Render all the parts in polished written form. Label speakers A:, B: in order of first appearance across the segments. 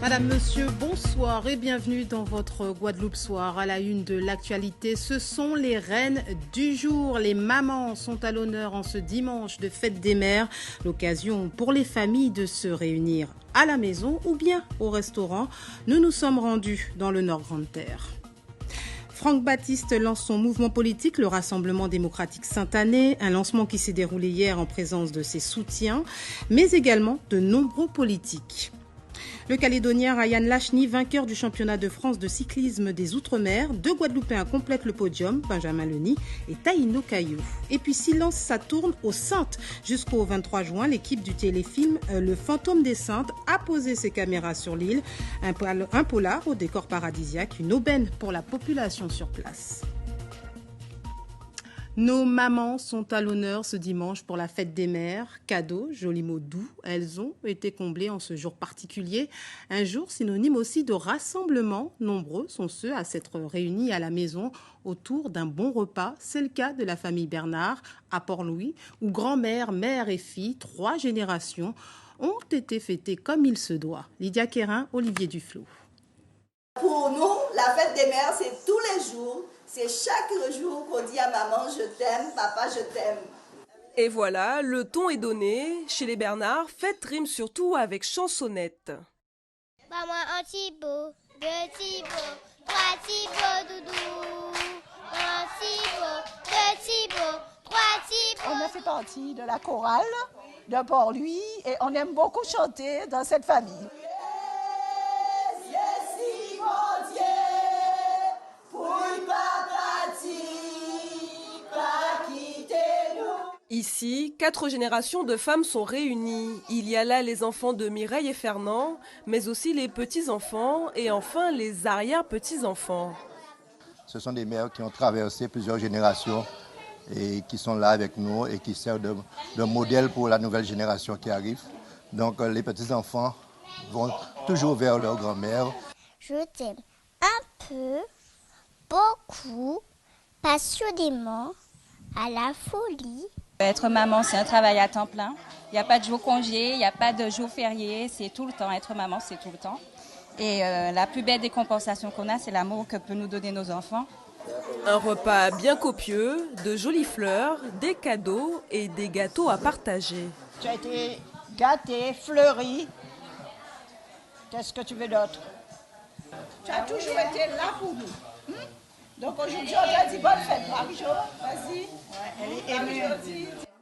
A: Madame, monsieur, bonsoir et bienvenue dans votre Guadeloupe Soir. À la une de l'actualité, ce sont les reines du jour. Les mamans sont à l'honneur en ce dimanche de fête des mères. L'occasion pour les familles de se réunir à la maison ou bien au restaurant. Nous nous sommes rendus dans le Nord Grande-Terre. Franck Baptiste lance son mouvement politique, le Rassemblement démocratique Saint-Ané, un lancement qui s'est déroulé hier en présence de ses soutiens, mais également de nombreux politiques. Le Calédonien Ryan Lachny, vainqueur du championnat de France de cyclisme des Outre-mer, deux Guadeloupéens complètent le podium, Benjamin Leny et Taïno Caillou. Et puis Silence, ça tourne aux Saintes. Jusqu'au 23 juin, l'équipe du téléfilm Le Fantôme des Saintes a posé ses caméras sur l'île. Un polar au décor paradisiaque, une aubaine pour la population sur place. Nos mamans sont à l'honneur ce dimanche pour la fête des mères. Cadeaux, joli mot doux, elles ont été comblées en ce jour particulier. Un jour synonyme aussi de rassemblement. Nombreux sont ceux à s'être réunis à la maison autour d'un bon repas. C'est le cas de la famille Bernard à Port-Louis, où grand-mère, mère et fille, 3 générations, ont été fêtées comme il se doit. Lydia Quérin, Olivier Duflot.
B: Pour nous, la fête des mères, c'est tous les jours. C'est chaque jour qu'on dit à maman, je t'aime, papa, je t'aime.
C: Et voilà, le ton est donné. Chez les Bernard, fête rime surtout avec chansonnette.
D: Maman, un Thibaut, 2 Thibaut, 3 Thibaut, doudou. Un Thibaut, 2 Thibaut, 3 Thibaut.
E: On a fait partie de la chorale de Port-Louis et on aime beaucoup chanter dans cette famille.
C: Ici, 4 générations de femmes sont réunies. Il y a là les enfants de Mireille et Fernand, mais aussi les petits-enfants et enfin les arrière-petits-enfants.
F: Ce sont des mères qui ont traversé plusieurs générations et qui sont là avec nous et qui servent de modèle pour la nouvelle génération qui arrive. Donc les petits-enfants vont toujours vers leur grand-mère.
D: Je t'aime un peu, beaucoup, passionnément, à la folie.
G: Être maman, c'est un travail à temps plein. Il n'y a pas de jour congé, il n'y a pas de jour férié, c'est tout le temps. Être maman, c'est tout le temps. Et la plus belle des compensations qu'on a, c'est l'amour que peuvent nous donner nos enfants.
C: Un repas bien copieux, de jolies fleurs, des cadeaux et des gâteaux à partager.
E: Tu as été gâtée, fleurie. Qu'est-ce que tu veux d'autre? Tu as toujours été là pour nous. Donc aujourd'hui, on t'a dit bonne fête, Marie-Jo. Vas-y. Ouais, elle est émue.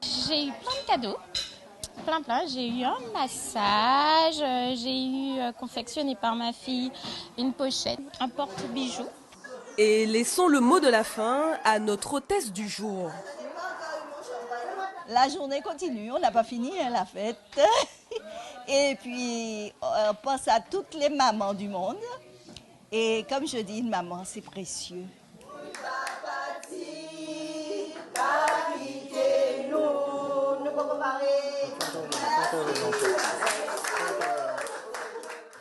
H: J'ai eu plein de cadeaux. Plein. J'ai eu un massage, j'ai eu confectionné par ma fille une pochette, un porte-bijoux.
C: Et laissons le mot de la fin à notre hôtesse du jour.
B: La journée continue, on n'a pas fini la fête. Et puis, on pense à toutes les mamans du monde. Et comme je dis, une maman, c'est précieux.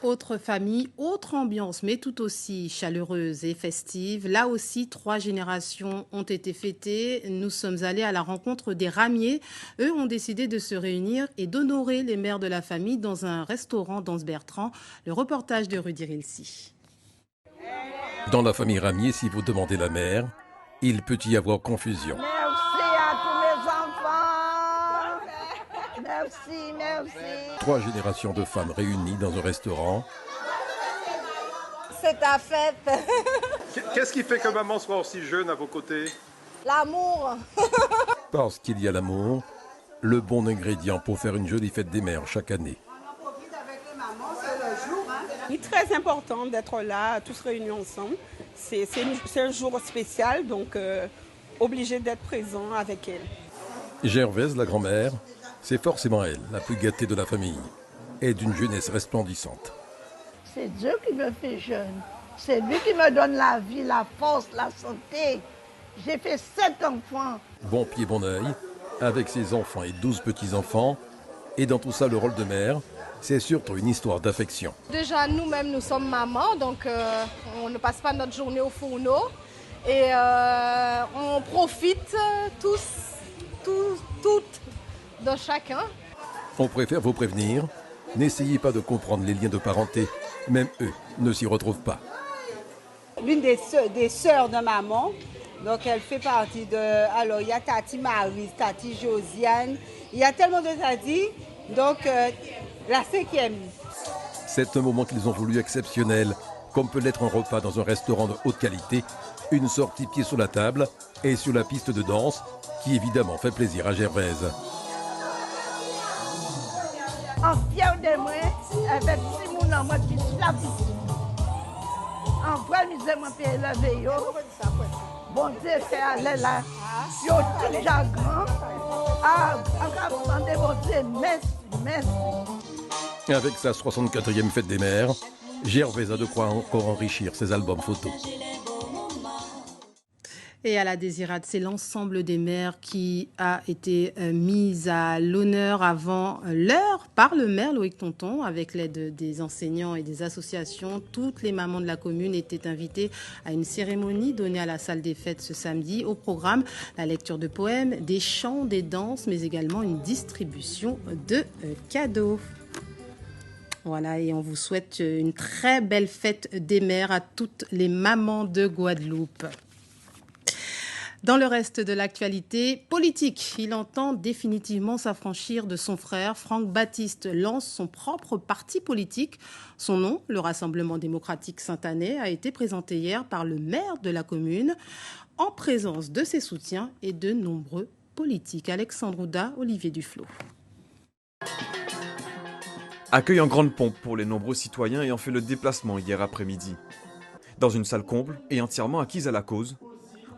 A: Autre famille, autre ambiance, mais tout aussi chaleureuse et festive. Là aussi, 3 générations ont été fêtées. Nous sommes allés à la rencontre des ramiers. Eux ont décidé de se réunir et d'honorer les mères de la famille dans un restaurant d'Anse-Bertrand. Le reportage de Rudy Rilsi.
I: Dans la famille Ramier, si vous demandez la mère, il peut y avoir confusion.
E: Merci à tous mes enfants. Merci.
I: 3 générations de femmes réunies dans un restaurant.
E: C'est ta fête.
J: Qu'est-ce qui fait que maman soit aussi jeune à vos côtés?
E: L'amour.
I: Parce qu'il y a l'amour, le bon ingrédient pour faire une jolie fête des mères chaque année.
K: Il est très important d'être là, tous réunis ensemble. C'est un jour spécial, donc obligé d'être présent avec elle.
I: Gervaise, la grand-mère, c'est forcément elle, la plus gâtée de la famille, et d'une jeunesse resplendissante.
E: C'est Dieu qui me fait jeune. C'est lui qui me donne la vie, la force, la santé. J'ai fait 7 enfants.
I: Bon pied, bon œil, avec ses enfants et 12 petits-enfants, et dans tout ça, le rôle de mère, c'est surtout une histoire d'affection.
L: Déjà, nous-mêmes, nous sommes mamans, donc on ne passe pas notre journée au fourneau. Et on profite toutes de chacun.
I: On préfère vous prévenir, N'essayez pas de comprendre les liens de parenté, même eux ne s'y retrouvent pas.
M: L'une des sœurs de maman, donc elle fait partie de... Alors il y a Tati Marie, Tati Josiane, il y a tellement de Tati, donc la 5e.
I: C'est un moment qu'ils ont voulu exceptionnel, comme peut l'être un repas dans un restaurant de haute qualité, une sortie pied sur la table et sur la piste de danse, qui évidemment fait plaisir à Gervaise.
E: En fier de moi, avec Simon dans moi qui la piste. En vrai, nous aimons payer la veille. Bon Dieu, c'est aller là. Yo, tout déjà grand. Ah, encore demander, bon Dieu, merci.
I: Avec sa 64e fête des mères, Gervaise a de quoi encore enrichir ses albums photos.
A: Et à la Désirade, c'est l'ensemble des mères qui a été mise à l'honneur avant l'heure par le maire Loïc Tonton. Avec l'aide des enseignants et des associations, toutes les mamans de la commune étaient invitées à une cérémonie donnée à la salle des fêtes ce samedi. Au programme, la lecture de poèmes, des chants, des danses, mais également une distribution de cadeaux. Voilà, et on vous souhaite une très belle fête des mères à toutes les mamans de Guadeloupe. Dans le reste de l'actualité politique, il entend définitivement s'affranchir de son frère. Franck Baptiste lance son propre parti politique. Son nom, le Rassemblement démocratique Saint-Annais, a été présenté hier par le maire de la commune en présence de ses soutiens et de nombreux politiques. Alexandre Ouda, Olivier Duflot.
N: Accueil en grande pompe pour les nombreux citoyens ayant fait le déplacement hier après-midi. Dans une salle comble et entièrement acquise à la cause,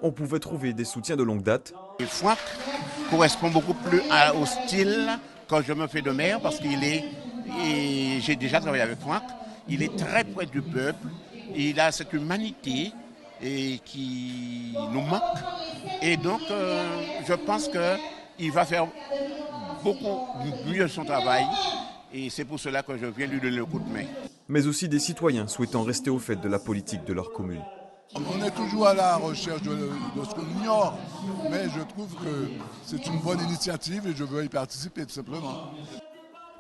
N: on pouvait trouver des soutiens de longue date.
O: Franck correspond beaucoup plus au style quand je me fais de maire parce j'ai déjà travaillé avec Franck. Il est très près du peuple, il a cette humanité qui nous manque. Et donc, je pense qu'il va faire beaucoup mieux son travail. Et c'est pour cela que je viens lui donner le coup de main.
N: Mais aussi des citoyens souhaitant rester au fait de la politique de leur commune.
P: On est toujours à la recherche de ce qu'on ignore, mais je trouve que c'est une bonne initiative et je veux y participer tout simplement.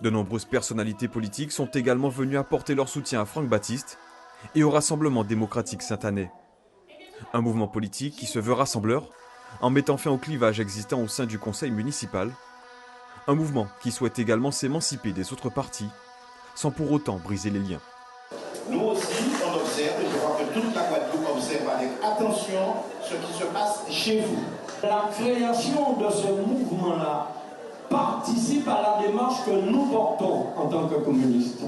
N: De nombreuses personnalités politiques sont également venues apporter leur soutien à Franck Baptiste et au Rassemblement démocratique Saint-Annais. Un mouvement politique qui se veut rassembleur en mettant fin au clivage existant au sein du conseil municipal. Un mouvement qui souhaite également s'émanciper des autres partis sans pour autant briser les liens.
Q: Nous aussi, on observe, et je crois que toute la Guadeloupe observe avec attention ce qui se passe chez vous.
R: La création de ce mouvement-là participe à la démarche que nous portons en tant que communistes.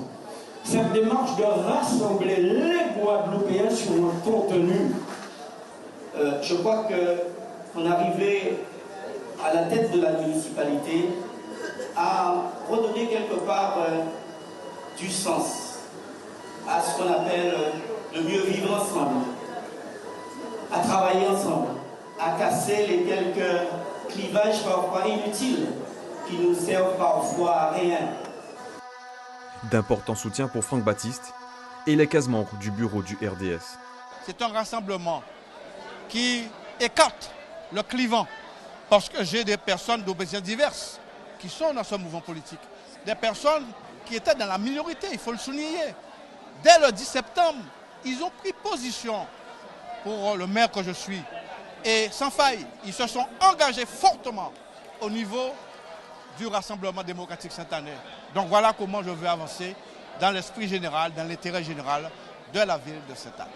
R: Cette démarche de rassembler les Guadeloupéens sur notre contenu.
S: Je crois qu'on arrivait à la tête de la municipalité à redonner quelque part du sens à ce qu'on appelle le mieux vivre ensemble, à travailler ensemble, à casser les quelques clivages parfois inutiles qui nous servent parfois à rien.
N: D'importants soutiens pour Franck Baptiste et les 15 membres du bureau du RDS.
T: C'est un rassemblement qui écarte le clivant parce que j'ai des personnes d'obédiences diverses qui sont dans ce mouvement politique. Des personnes qui étaient dans la minorité, il faut le souligner. Dès le 10 septembre, ils ont pris position pour le maire que je suis. Et sans faille, ils se sont engagés fortement au niveau du Rassemblement démocratique Saint-Annais. Donc voilà comment je veux avancer dans l'esprit général, dans l'intérêt général de la ville de Sainte-Anne.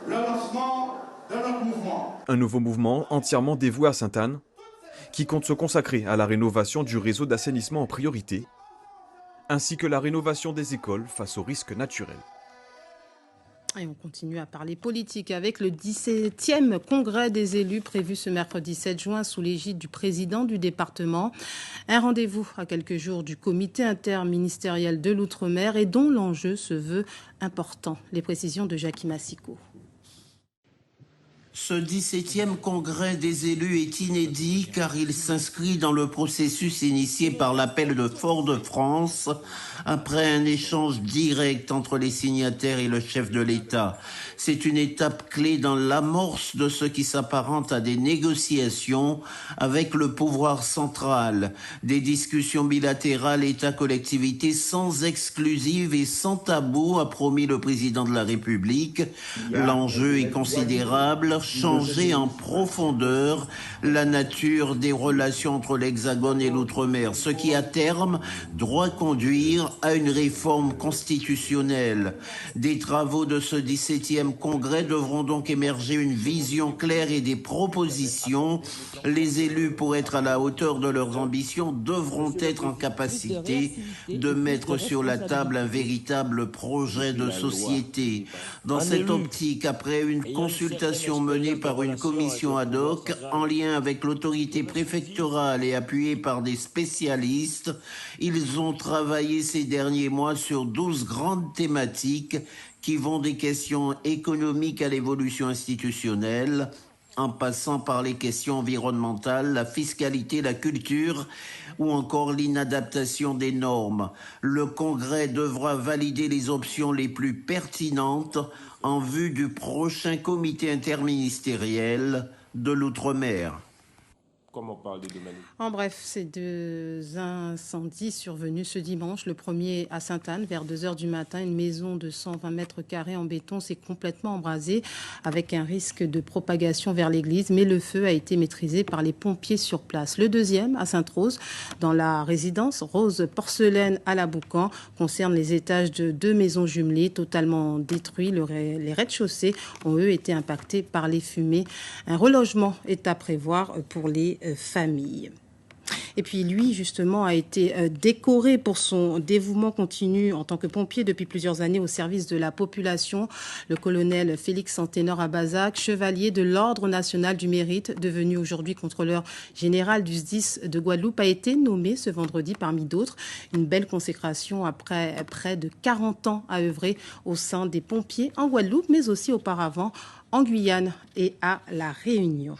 Q: Le lancement de notre mouvement.
N: Un nouveau mouvement entièrement dévoué à Sainte-Anne, qui compte se consacrer à la rénovation du réseau d'assainissement en priorité, ainsi que la rénovation des écoles face aux risques naturels.
A: Et on continue à parler politique avec le 17e congrès des élus prévu ce mercredi 7 juin sous l'égide du président du département. Un rendez-vous à quelques jours du comité interministériel de l'outre-mer et dont l'enjeu se veut important. Les précisions de Jackie Massicot.
U: Ce 17e congrès des élus est inédit car il s'inscrit dans le processus initié par l'appel de Fort-de-France après un échange direct entre les signataires et le chef de l'État. C'est une étape clé dans l'amorce de ce qui s'apparente à des négociations avec le pouvoir central. Des discussions bilatérales État-collectivité sans exclusive et sans tabou, a promis le président de la République. L'enjeu est considérable. Changer en profondeur la nature des relations entre l'Hexagone et l'Outre-mer, ce qui à terme doit conduire à une réforme constitutionnelle. Des travaux de ce 17e congrès devront donc émerger une vision claire et des propositions. Les élus, pour être à la hauteur de leurs ambitions, devront être en capacité de mettre sur la table un véritable projet de société. Dans cette optique, après une consultation menée par une commission ad hoc en lien avec l'autorité préfectorale et appuyée par des spécialistes, ils ont travaillé ces derniers mois sur 12 grandes thématiques qui vont des questions économiques à l'évolution institutionnelle, en passant par les questions environnementales, la fiscalité, la culture ou encore l'inadaptation des normes. Le Congrès devra valider les options les plus pertinentes en vue du prochain comité interministériel de l'Outre-mer.
A: En bref, ces deux incendies survenus ce dimanche. Le premier à Sainte-Anne, vers 2h du matin. Une maison de 120 mètres carrés en béton s'est complètement embrasée avec un risque de propagation vers l'église. Mais le feu a été maîtrisé par les pompiers sur place. Le deuxième à Sainte-Rose, dans la résidence Rose Porcelaine à la Boucan, concerne les étages de 2 maisons jumelées totalement détruits. Les rez-de-chaussée ont, eux, été impactés par les fumées. Un relogement est à prévoir pour les famille. Et puis lui, justement, a été décoré pour son dévouement continu en tant que pompier depuis plusieurs années au service de la population. Le colonel Félix Santénor Abazac, chevalier de l'Ordre national du mérite, devenu aujourd'hui contrôleur général du SDIS de Guadeloupe, a été nommé ce vendredi parmi d'autres. Une belle consécration après près de 40 ans à œuvrer au sein des pompiers en Guadeloupe, mais aussi auparavant en Guyane et à La Réunion.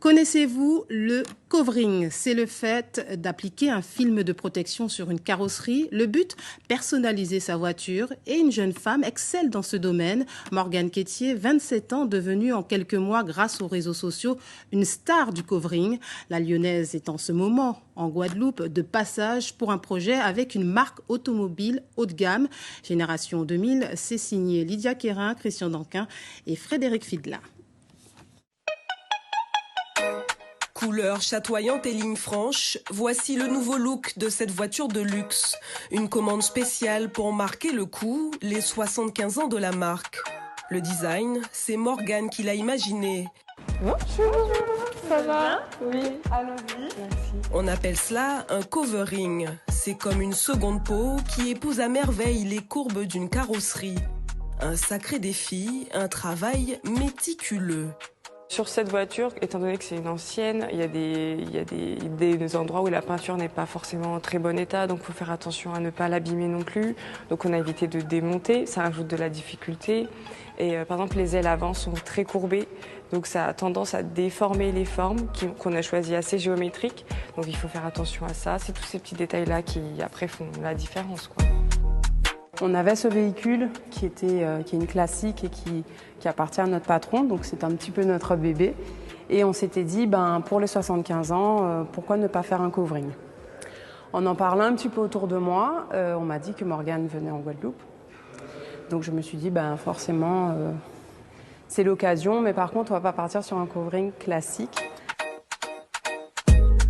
A: Connaissez-vous le covering? C'est le fait d'appliquer un film de protection sur une carrosserie. Le but, personnaliser sa voiture. Et une jeune femme excelle dans ce domaine. Morgane Quétier, 27 ans, devenue en quelques mois, grâce aux réseaux sociaux, une star du covering. La Lyonnaise est en ce moment en Guadeloupe de passage pour un projet avec une marque automobile haut de gamme. Génération 2000, c'est signé Lydia Quérin, Christian Danquin et Frédéric Fidla.
C: Couleurs chatoyantes et lignes franches, voici le nouveau look de cette voiture de luxe. Une commande spéciale pour marquer le coup, les 75 ans de la marque. Le design, c'est Morgane qui l'a imaginé.
V: Bonjour, ça va? Oui, allons-y. Merci.
C: On appelle cela un covering. C'est comme une seconde peau qui épouse à merveille les courbes d'une carrosserie. Un sacré défi, un travail méticuleux.
V: Sur cette voiture, étant donné que c'est une ancienne, il y a des endroits où la peinture n'est pas forcément en très bon état, donc il faut faire attention à ne pas l'abîmer non plus. Donc on a évité de démonter, ça rajoute de la difficulté. Et par exemple, les ailes avant sont très courbées, donc ça a tendance à déformer les formes qu'on a choisies assez géométriques. Donc il faut faire attention à ça. C'est tous ces petits détails-là qui après font la différence, quoi.
W: On avait ce véhicule qui est une classique et qui appartient à notre patron, donc c'est un petit peu notre bébé. Et on s'était dit, pour les 75 ans, pourquoi ne pas faire un covering? En parlant un petit peu autour de moi, on m'a dit que Morgane venait en Guadeloupe. Donc je me suis dit, forcément, c'est l'occasion, mais par contre, on ne va pas partir sur un covering classique.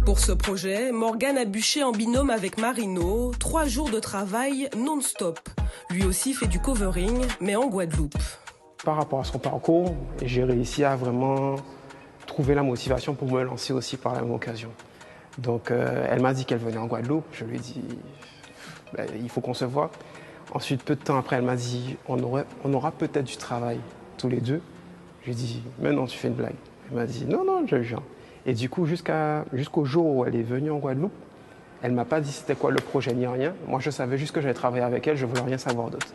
C: Pour ce projet, Morgane a bûché en binôme avec Marino, 3 jours de travail non-stop. Lui aussi fait du covering, mais en Guadeloupe.
X: Par rapport à son parcours, j'ai réussi à vraiment trouver la motivation pour me lancer aussi par la même occasion. Donc elle m'a dit qu'elle venait en Guadeloupe, je lui ai dit il faut qu'on se voit. Ensuite, peu de temps après, elle m'a dit on aura peut-être du travail tous les deux. Je lui ai dit mais non, tu fais une blague. Elle m'a dit non, je viens. Et du coup, jusqu'au jour où elle est venue en Guadeloupe, elle ne m'a pas dit c'était quoi le projet ni rien. Moi, je savais juste que j'allais travailler avec elle, je ne voulais rien savoir d'autre.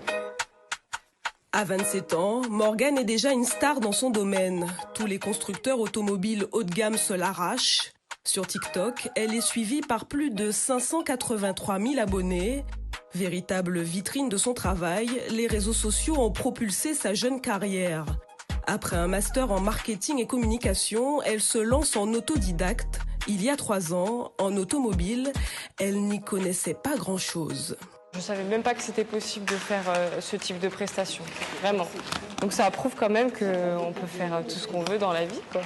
C: À 27 ans, Morgane est déjà une star dans son domaine. Tous les constructeurs automobiles haut de gamme se l'arrachent. Sur TikTok, elle est suivie par plus de 583 000 abonnés. Véritable vitrine de son travail, les réseaux sociaux ont propulsé sa jeune carrière. Après un master en marketing et communication, elle se lance en autodidacte. Il y a 3 ans, en automobile, elle n'y connaissait pas grand-chose.
V: Je ne savais même pas que c'était possible de faire ce type de prestation, vraiment. Donc ça prouve quand même qu'on peut faire tout ce qu'on veut dans la vie, quoi.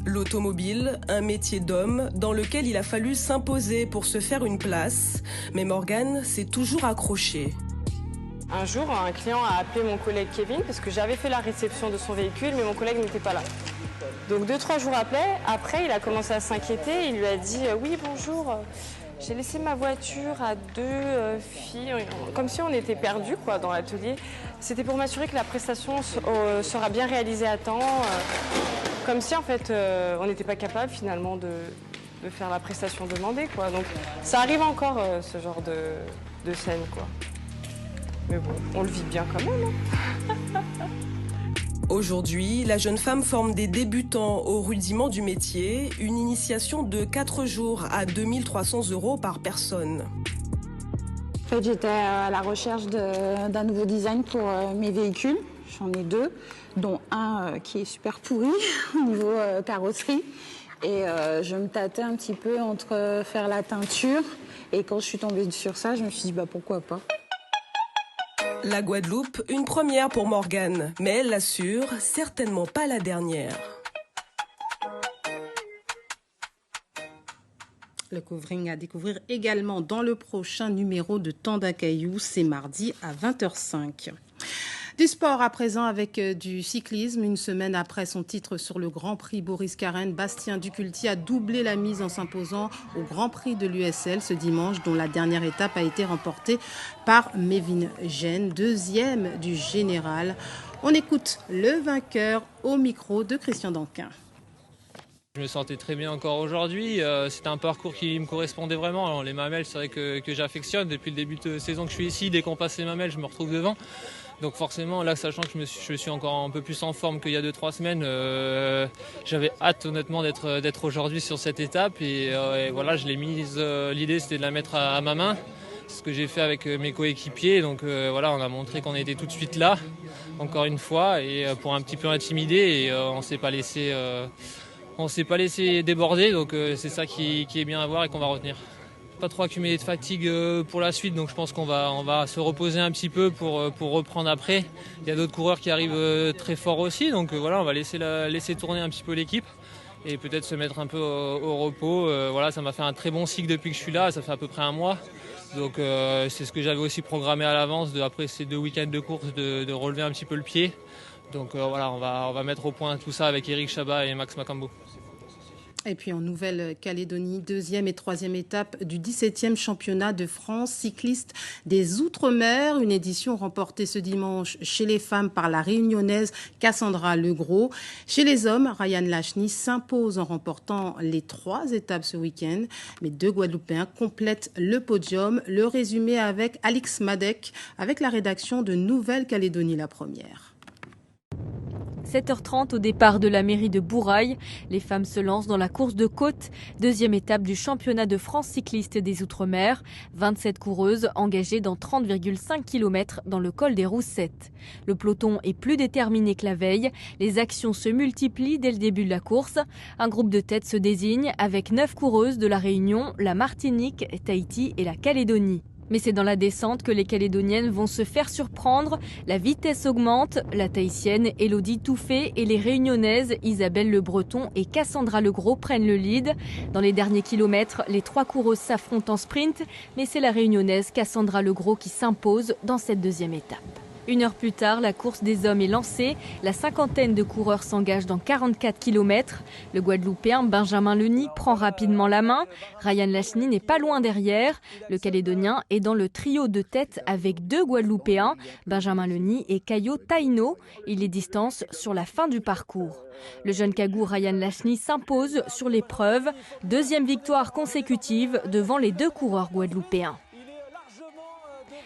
C: L'automobile, un métier d'homme dans lequel il a fallu s'imposer pour se faire une place. Mais Morgane s'est toujours accrochée.
V: Un jour, un client a appelé mon collègue Kevin parce que j'avais fait la réception de son véhicule, mais mon collègue n'était pas là. Donc 2-3 jours après, il a commencé à s'inquiéter. Il lui a dit « Oui, bonjour, j'ai laissé ma voiture à 2 filles. » Comme si on était perdus quoi, dans l'atelier. C'était pour m'assurer que la prestation sera bien réalisée à temps. Comme si en fait on n'était pas capable finalement de faire la prestation demandée, quoi. Donc ça arrive encore ce genre de scène, quoi. Mais bon, on le vit bien quand même. Hein.
C: Aujourd'hui, la jeune femme forme des débutants aux rudiments du métier, une initiation de 4 jours à 2300 € par personne.
D: En fait, j'étais à la recherche d'un nouveau design pour mes véhicules. J'en ai 2, dont un qui est super pourri au niveau carrosserie. Et je me tâtais un petit peu entre faire la teinture. Et quand je suis tombée sur ça, je me suis dit pourquoi pas.
C: La Guadeloupe, une première pour Morgane, mais elle l'assure, certainement pas la dernière.
A: Le covering à découvrir également dans le prochain numéro de Tandakaïou, c'est mardi à 20h05. Du sport à présent avec du cyclisme. Une semaine après son titre sur le Grand Prix Boris Carène, Bastien Duculti a doublé la mise en s'imposant au Grand Prix de l'USL ce dimanche, dont la dernière étape a été remportée par Mévin Gène, 2e du général. On écoute le vainqueur au micro de Christian Danquin.
F: Je me sentais très bien encore aujourd'hui. C'était un parcours qui me correspondait vraiment. Alors, les mamelles, c'est vrai que j'affectionne. Depuis le début de saison que je suis ici, dès qu'on passe les mamelles, je me retrouve devant. Donc forcément, là, sachant que je suis encore un peu plus en forme qu'il y a 2-3 semaines, j'avais hâte honnêtement d'être aujourd'hui sur cette étape. Et voilà, je l'ai mise. L'idée, c'était de la mettre à ma main. C'est ce que j'ai fait avec mes coéquipiers. Donc voilà, on a montré qu'on était tout de suite là, encore une fois, et pour un petit peu intimider. Et on s'est pas laissé déborder. Donc c'est ça qui est bien à voir et qu'on va retenir. Pas trop accumulé de fatigue pour la suite, donc je pense qu'on va se reposer un petit peu pour reprendre après. Il y a d'autres coureurs qui arrivent très forts aussi, donc voilà, on va laisser tourner un petit peu l'équipe et peut-être se mettre un peu au repos. Voilà, ça m'a fait un très bon cycle depuis que je suis là, ça fait à peu près un mois. Donc c'est ce que j'avais aussi programmé à l'avance, après ces 2 week-ends de course, de relever un petit peu le pied. Donc voilà, on va mettre au point tout ça avec Eric Chabat et Max Macambo.
A: Et puis en Nouvelle-Calédonie, 2e et 3e étape du 17e championnat de France cycliste des Outre-mer. Une édition remportée ce dimanche chez les femmes par la réunionnaise Cassandra Legros. Chez les hommes, Ryan Lachny s'impose en remportant les 3 étapes ce week-end. Mais 2 Guadeloupéens complètent le podium. Le résumé avec Alix Madec, avec la rédaction de Nouvelle-Calédonie la première.
G: 7h30 au départ de la mairie de Bourail, les femmes se lancent dans la course de côte, 2e étape du championnat de France cycliste des Outre-mer. 27 coureuses engagées dans 30,5 km dans le col des Roussettes. Le peloton est plus déterminé que la veille. Les actions se multiplient dès le début de la course. Un groupe de tête se désigne avec 9 coureuses de la Réunion, la Martinique, Tahiti et la Calédonie. Mais c'est dans la descente que les Calédoniennes vont se faire surprendre. La vitesse augmente. La Tahitienne Elodie Touffet et les Réunionnaises Isabelle Le Breton et Cassandra Legros prennent le lead. Dans les derniers kilomètres, les 3 coureuses s'affrontent en sprint, mais c'est la Réunionnaise Cassandra Legros qui s'impose dans cette 2e étape. 1 heure plus tard, la course des hommes est lancée. La 50aine de coureurs s'engagent dans 44 km. Le Guadeloupéen Benjamin Leny prend rapidement la main. Ryan Lachny n'est pas loin derrière. Le Calédonien est dans le trio de tête avec 2 Guadeloupéens, Benjamin Leny et Caio Taino. Il les distance sur la fin du parcours. Le jeune Cagou Ryan Lachny s'impose sur l'épreuve. 2e victoire consécutive devant les 2 coureurs guadeloupéens.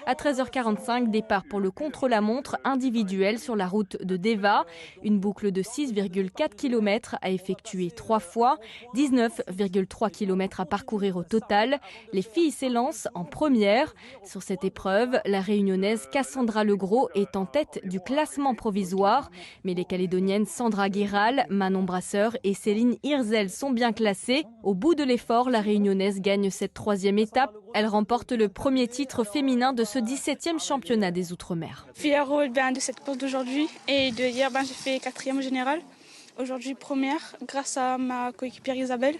G: À 13h45, départ pour le contre-la-montre individuel sur la route de Deva. Une boucle de 6,4 km à effectuer 3 fois, 19,3 km à parcourir au total. Les filles s'élancent en première. Sur cette épreuve, la réunionnaise Cassandra Legros est en tête du classement provisoire. Mais les Calédoniennes Sandra Guéral, Manon Brasseur et Céline Hirzel sont bien classées. Au bout de l'effort, la réunionnaise gagne cette 3e étape. Elle remporte le premier titre féminin de ce 17e championnat des Outre-mer.
B: Fière de cette course d'aujourd'hui et de hier, j'ai fait 4e au général. Aujourd'hui 1re grâce à ma coéquipière Isabelle.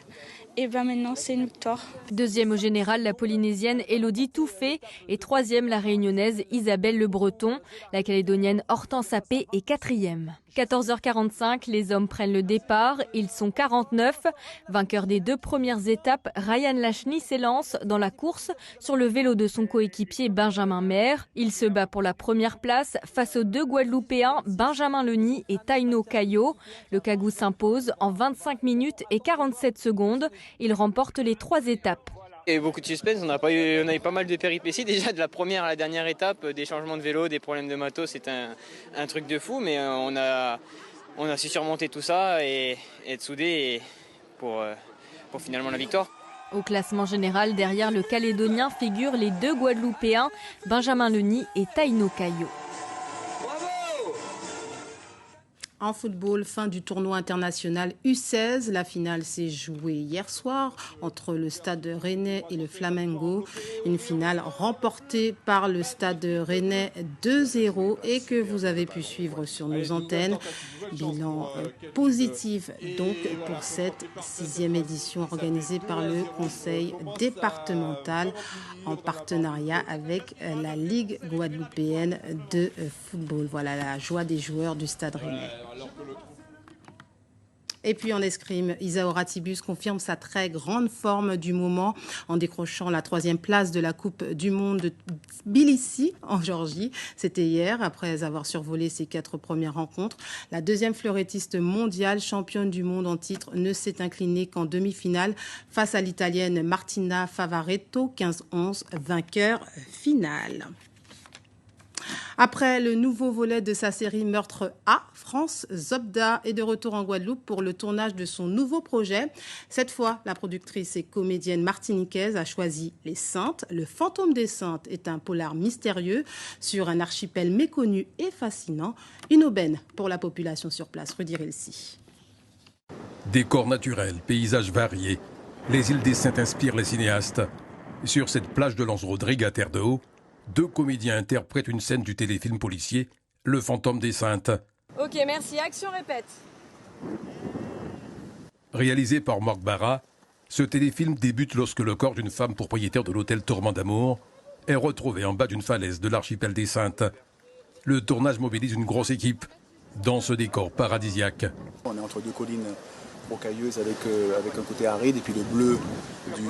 B: Et maintenant c'est une victoire.
G: 2e au général, la Polynésienne Elodie Touffet. Et 3e, la Réunionnaise Isabelle Le Breton. La Calédonienne Hortense Appé est 4e. 14h45, les hommes prennent le départ. Ils sont 49. Vainqueur des 2 premières étapes, Ryan Lachny s'élance dans la course sur le vélo de son coéquipier Benjamin Maire. Il se bat pour la première place face aux 2 Guadeloupéens Benjamin Leny et Taino Caillot. Le Cagou s'impose en 25 minutes et 47 secondes. Il remporte les 3 étapes.
H: Il y a eu beaucoup de suspense, on a eu pas mal de péripéties, déjà de la première à la dernière étape, des changements de vélo, des problèmes de matos, c'est un truc de fou, mais on a su surmonter tout ça et être soudés pour finalement la victoire.
G: Au classement général, derrière le Calédonien figurent les 2 Guadeloupéens, Benjamin Leny et Taino Caillot.
A: En football, fin du tournoi international U16. La finale s'est jouée hier soir entre le Stade Rennais et le Flamengo. Une finale remportée par le Stade Rennais 2-0 et que vous avez pu suivre sur nos antennes. Bilan positif donc pour cette 6e édition organisée par le Conseil départemental en partenariat avec la Ligue guadeloupéenne de football. Voilà la joie des joueurs du Stade Rennais. Et puis en escrime, Isaora Tibus confirme sa très grande forme du moment en décrochant la 3e place de la Coupe du Monde de Tbilissi en Géorgie. C'était hier, après avoir survolé ses 4 premières rencontres. La 2e fleurettiste mondiale, championne du monde en titre, ne s'est inclinée qu'en demi-finale face à l'Italienne Martina Favaretto, 15-11, vainqueur finale. Après le nouveau volet de sa série Meurtre A, France Zobda est de retour en Guadeloupe pour le tournage de son nouveau projet. Cette fois, la productrice et comédienne martiniquaise a choisi Les Saintes. Le fantôme des Saintes est un polar mystérieux sur un archipel méconnu et fascinant. Une aubaine pour la population sur place. Rudy Relsi.
I: Décors naturels, paysages variés. Les îles des Saintes inspirent les cinéastes. Sur cette plage de Lens-Rodrigue à Terre-de-Haut, 2 comédiens interprètent une scène du téléfilm policier Le fantôme des Saintes.
J: Ok, merci. Action, répète.
I: Réalisé par Marc Barra, ce téléfilm débute lorsque le corps d'une femme propriétaire de l'hôtel Tourment d'Amour est retrouvé en bas d'une falaise de l'archipel des Saintes. Le tournage mobilise une grosse équipe dans ce décor paradisiaque.
K: On est entre 2 collines rocailleuses avec un côté aride et puis le bleu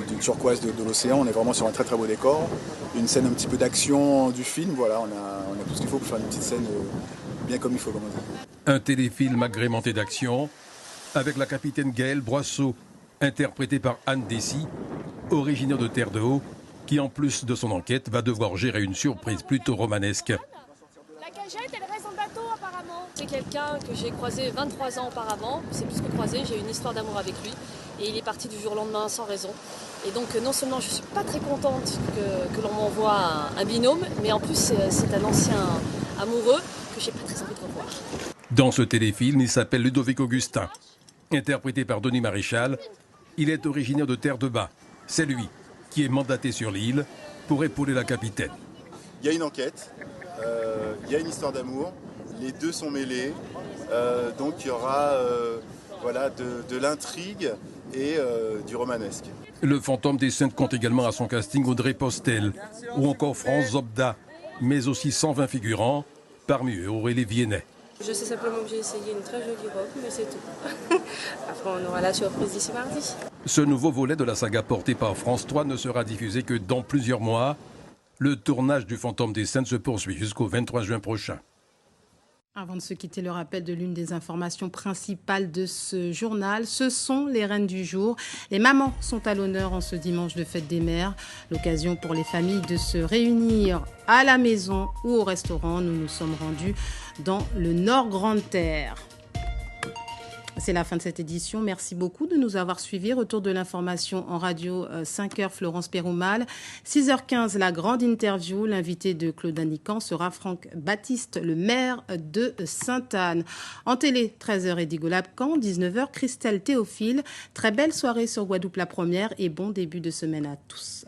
K: du turquoise de l'océan. On est vraiment sur un très très beau décor. Une scène un petit peu d'action du film. Voilà, on a tout ce qu'il faut pour faire une petite scène bien comme il faut. Comme on dit.
I: Un téléfilm agrémenté d'action avec la capitaine Gaëlle Broisseau, interprétée par Anne Dessy, originaire de Terre-de-Haut, qui en plus de son enquête va devoir gérer une surprise plutôt romanesque.
J: La cagette, elle reste dans le bateau apparemment. C'est quelqu'un que j'ai croisé 23 ans auparavant. C'est plus que croisé, j'ai eu une histoire d'amour avec lui. Et il est parti du jour au lendemain sans raison. Et donc non seulement je ne suis pas très contente que l'on m'envoie un binôme, mais en plus c'est un ancien amoureux que j'ai pas très envie de revoir.
I: Dans ce téléfilm, il s'appelle Ludovic Augustin. Interprété par Denis Maréchal, il est originaire de Terre-de-Bas. C'est lui qui est mandaté sur l'île pour épauler la capitaine.
K: Il y a une enquête, il y a une histoire d'amour, les 2 sont mêlés, donc il y aura de l'intrigue et du romanesque.
I: Le fantôme des Saintes compte également à son casting Audrey Postel ou encore France Zobda, mais aussi 120 figurants, parmi eux Aurélie Viennet.
J: Je sais simplement que j'ai essayé une très jolie robe, mais c'est tout. Après, on aura la surprise d'ici mardi.
I: Ce nouveau volet de la saga porté par France 3 ne sera diffusé que dans plusieurs mois. Le tournage du Fantôme des Saintes se poursuit jusqu'au 23 juin prochain.
A: Avant de se quitter, le rappel de l'une des informations principales de ce journal, ce sont les reines du jour. Les mamans sont à l'honneur en ce dimanche de fête des mères. L'occasion pour les familles de se réunir à la maison ou au restaurant. Nous nous sommes rendus dans le Nord Grande-Terre. C'est la fin de cette édition. Merci beaucoup de nous avoir suivis. Retour de l'information en radio 5h, Florence Péroumal. 6h15, la grande interview. L'invité de Claude Anican sera Franck Baptiste, le maire de Sainte-Anne. En télé, 13h, Eddie Golab-Camp. 19h, Christelle Théophile. Très belle soirée sur Guadeloupe la première et bon début de semaine à tous.